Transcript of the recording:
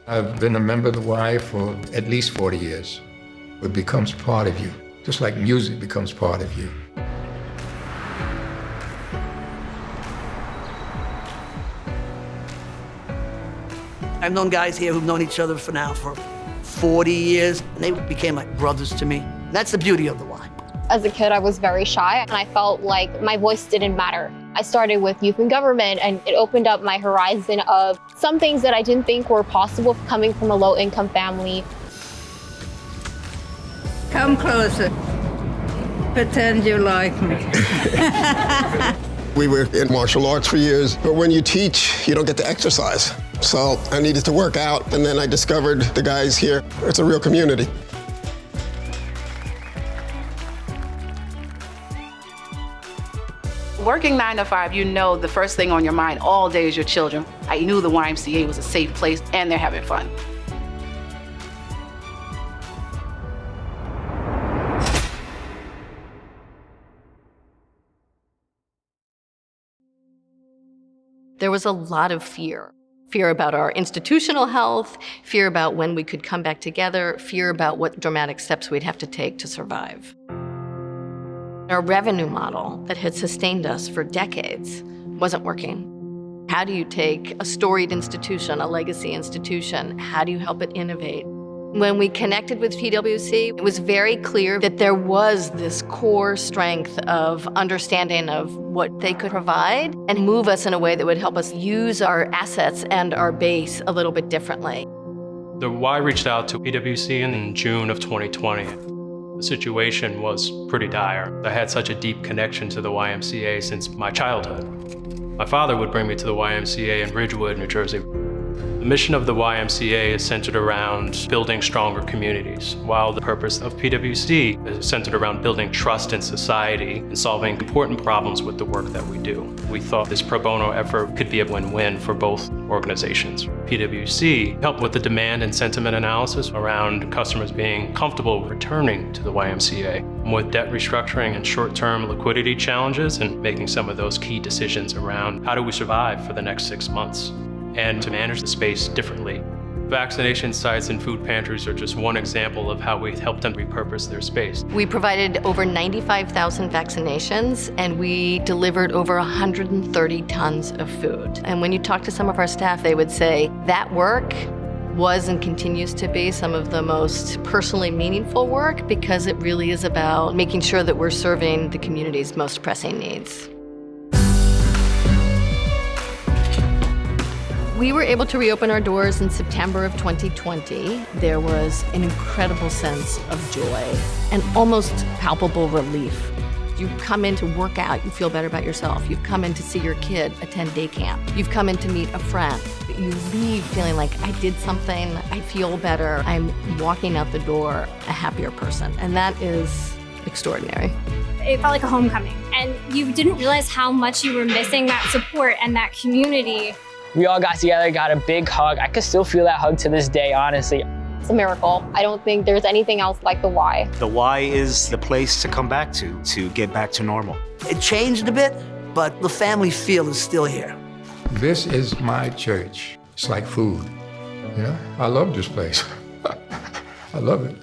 I've been a member of the Y for at least 40 years. It becomes part of you, just like music becomes part of you. I've known guys here who've known each other for 40 years, and they became like brothers to me. And that's the beauty of the Y. As a kid, I was very shy, and I felt like my voice didn't matter. I started with youth in government, and it opened up my horizon of some things that I didn't think were possible coming from a low-income family. Come closer. Pretend you like me. We were in martial arts for years, but when you teach, you don't get to exercise. So I needed to work out, and then I discovered the guys here. It's a real community. Working 9 to 5, you know the first thing on your mind all day is your children. I knew the YMCA was a safe place, and they're having fun. There was a lot of fear. Fear about our institutional health, fear about when we could come back together, fear about what dramatic steps we'd have to take to survive. Our revenue model that had sustained us for decades wasn't working. How do you take a storied institution, a legacy institution, how do you help it innovate? When we connected with PwC, it was very clear that there was this core strength of understanding of what they could provide and move us in a way that would help us use our assets and our base a little bit differently. The Y reached out to PwC in June of 2020. The situation was pretty dire. I had such a deep connection to the YMCA since my childhood. My father would bring me to the YMCA in Ridgewood, New Jersey. The mission of the YMCA is centered around building stronger communities, while the purpose of PwC is centered around building trust in society and solving important problems with the work that we do. We thought this pro bono effort could be a win-win for both organizations. PwC helped with the demand and sentiment analysis around customers being comfortable returning to the YMCA, with debt restructuring and short-term liquidity challenges and making some of those key decisions around how do we survive for the next 6 months, and to manage the space differently. Vaccination sites and food pantries are just one example of how we helped them repurpose their space. We provided over 95,000 vaccinations, and we delivered over 130 tons of food. And when you talk to some of our staff, they would say that work was and continues to be some of the most personally meaningful work, because it really is about making sure that we're serving the community's most pressing needs. We were able to reopen our doors in September of 2020. There was an incredible sense of joy and almost palpable relief. You come in to work out, you feel better about yourself. You've come in to see your kid attend day camp. You've come in to meet a friend. You leave feeling like, I did something, I feel better. I'm walking out the door a happier person, and that is extraordinary. It felt like a homecoming, and you didn't realize how much you were missing that support and that community. We all got together, got a big hug. I could still feel that hug to this day, honestly. It's a miracle. I don't think there's anything else like the Y. The Y is the place to come back to get back to normal. It changed a bit, but the family feel is still here. This is my church. It's like food. You know, I love this place. I love it.